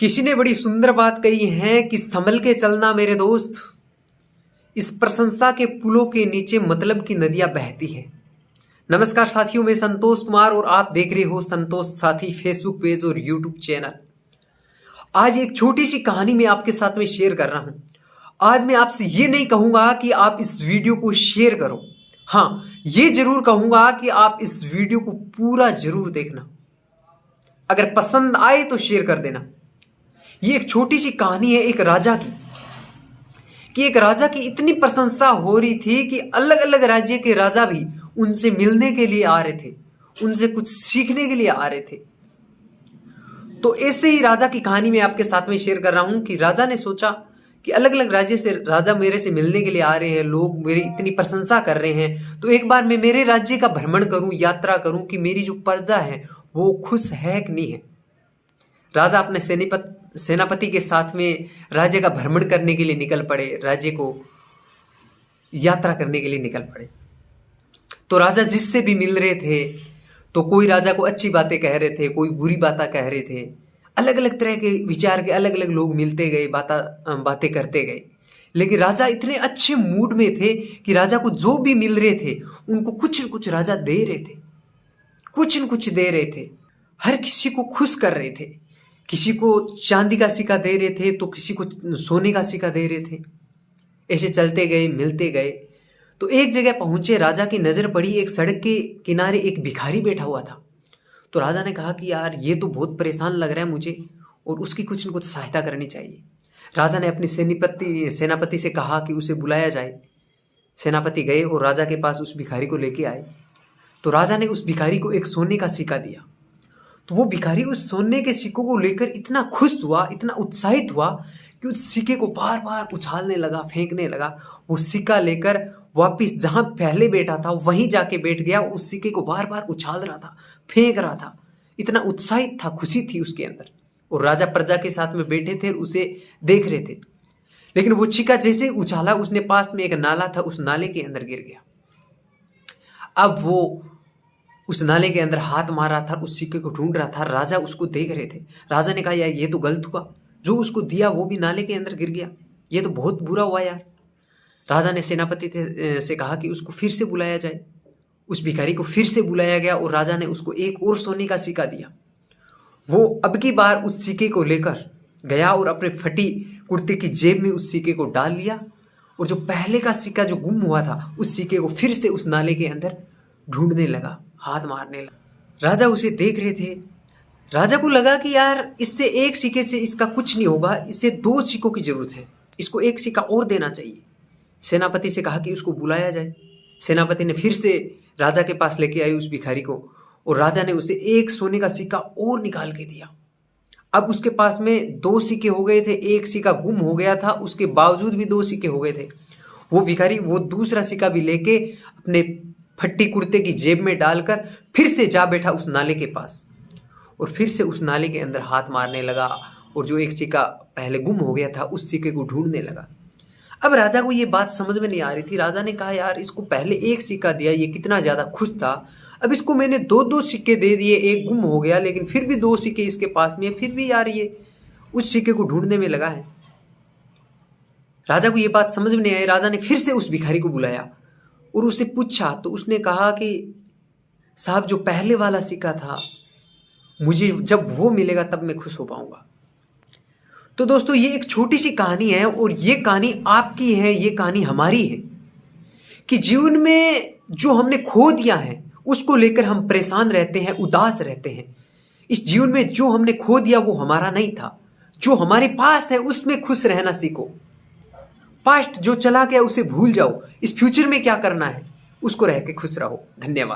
किसी ने बड़ी सुंदर बात कही है कि संभल के चलना मेरे दोस्त, इस प्रशंसा के पुलों के नीचे मतलब की नदियां बहती हैं। नमस्कार साथियों, मैं संतोष कुमार और आप देख रहे हो संतोष साथी फेसबुक पेज और यूट्यूब चैनल। आज एक छोटी सी कहानी मैं आपके साथ में शेयर कर रहा हूं। आज मैं आपसे ये नहीं कहूंगा कि आप इस वीडियो को शेयर करो, हाँ ये जरूर कहूंगा कि आप इस वीडियो को पूरा जरूर देखना। अगर पसंद आए तो शेयर कर देना। ये एक छोटी सी कहानी है एक राजा की, कि एक राजा की इतनी प्रशंसा हो रही थी कि अलग अलग राज्य के राजा भी उनसे मिलने के लिए आ रहे थे, उनसे कुछ सीखने के लिए आ रहे थे। तो ऐसे ही राजा की कहानी मैं आपके साथ में शेयर कर रहा हूं कि राजा ने सोचा कि अलग अलग राज्य से राजा मेरे से मिलने के लिए आ रहे हैं, लोग मेरी इतनी प्रशंसा कर रहे हैं, तो एक बार मैं मेरे राज्य का भ्रमण करूं, यात्रा करूं कि मेरी जो प्रजा है वो खुश है कि नहीं है। राजा अपने सेनापति के साथ में राज्य का भ्रमण करने के लिए निकल पड़े, राज्य को यात्रा करने के लिए निकल पड़े। तो राजा जिससे भी मिल रहे थे तो कोई राजा को अच्छी बातें कह रहे थे, कोई बुरी बातें कह रहे थे। अलग अलग तरह के विचार के अलग अलग लोग मिलते गए, बातें करते गए। लेकिन राजा इतने अच्छे मूड में थे कि राजा को जो भी मिल रहे थे उनको कुछ न कुछ राजा दे रहे थे, कुछ न कुछ दे रहे थे। हर किसी को खुश कर रहे थे। किसी को चांदी का सिक्का दे रहे थे तो किसी को सोने का सिक्का दे रहे थे। ऐसे चलते गए, मिलते गए। तो एक जगह पहुंचे, राजा की नज़र पड़ी एक सड़क के किनारे एक भिखारी बैठा हुआ था। तो राजा ने कहा कि यार ये तो बहुत परेशान लग रहा है मुझे और उसकी कुछ न कुछ सहायता करनी चाहिए। राजा ने अपने सेनापति से कहा कि उसे बुलाया जाए। सेनापति गए और राजा के पास उस भिखारी को लेके आए। तो राजा ने उस भिखारी को एक सोने का सिक्का दिया। तो वो भिखारी उस सोने के सिक्कों को लेकर इतना खुश हुआ, इतना उत्साहित हुआ कि उस सिक्के को बार बार उछालने लगा, फेंकने लगा। वो सिक्का लेकर वापिस जहाँ पहले बैठा था वहीं जाके बैठ गया और उस सिक्के को बार बार उछाल रहा था, फेंक रहा था। इतना उत्साहित था, खुशी थी उसके अंदर। और राजा प्रजा के साथ में बैठे थे और उसे देख रहे थे। लेकिन वो सिक्का जैसे उछाला, उसने पास में एक नाला था, उस नाले के अंदर गिर गया। अब वो उस नाले के अंदर हाथ मार रहा था, उस सिक्के को ढूंढ रहा था। राजा उसको देख रहे थे। राजा ने कहा यार ये तो गलत हुआ, जो उसको दिया वो भी नाले के अंदर गिर गया, ये तो बहुत बुरा हुआ यार। राजा ने सेनापति से कहा कि उसको फिर से बुलाया जाए। उस भिखारी को फिर से बुलाया गया और राजा ने उसको एक और सोने का सिक्का दिया। वो अब की बार उस सिक्के को लेकर गया और अपने फटी कुर्ते की जेब में उस सिक्के को डाल लिया और जो पहले का सिक्का जो गुम हुआ था उस सिक्के को फिर से उस नाले के अंदर ढूंढने लगा, हाथ मारने लगा। राजा उसे देख रहे थे। राजा को लगा कि यार इससे एक सिक्के से इसका कुछ नहीं होगा, इससे 2 सिक्कों की जरूरत है, इसको एक सिक्का और देना चाहिए। सेनापति से कहा कि उसको बुलाया जाए। सेनापति ने फिर से राजा के पास लेके आई उस भिखारी को और राजा ने उसे एक सोने का सिक्का और निकाल के दिया। अब उसके पास में 2 सिक्के हो गए थे, एक सिक्का गुम हो गया था, उसके बावजूद भी 2 सिक्के हो गए थे। वो भिखारी वो दूसरा सिक्का भी लेके अपने फट्टी कुर्ते की जेब में डालकर फिर से जा बैठा उस नाले के पास और फिर से उस नाले के अंदर हाथ मारने लगा और जो एक सिक्का पहले गुम हो गया था उस सिक्के को ढूंढने लगा। अब राजा को ये बात समझ में नहीं आ रही थी। राजा ने कहा यार इसको पहले एक सिक्का दिया, ये कितना ज़्यादा खुश था, अब इसको मैंने 2 सिक्के दे दिए, एक गुम हो गया लेकिन फिर भी 2 सिक्के इसके पास में है, फिर भी यार ये उस सिक्के को ढूंढने में लगा है। राजा को ये बात समझ में नहीं आई। राजा ने फिर से उस भिखारी को बुलाया और उससे पूछा तो उसने कहा कि साहब जो पहले वाला सिक्का था मुझे जब वो मिलेगा तब मैं खुश हो पाऊंगा। तो दोस्तों ये एक छोटी सी कहानी है और ये कहानी आपकी है, ये कहानी हमारी है कि जीवन में जो हमने खो दिया है उसको लेकर हम परेशान रहते हैं, उदास रहते हैं। इस जीवन में जो हमने खो दिया वो हमारा नहीं था, जो हमारे पास है उसमें खुश रहना सीखो। पास्ट जो चला गया उसे भूल जाओ, इस फ्यूचर में क्या करना है उसको रह के खुश रहो। धन्यवाद।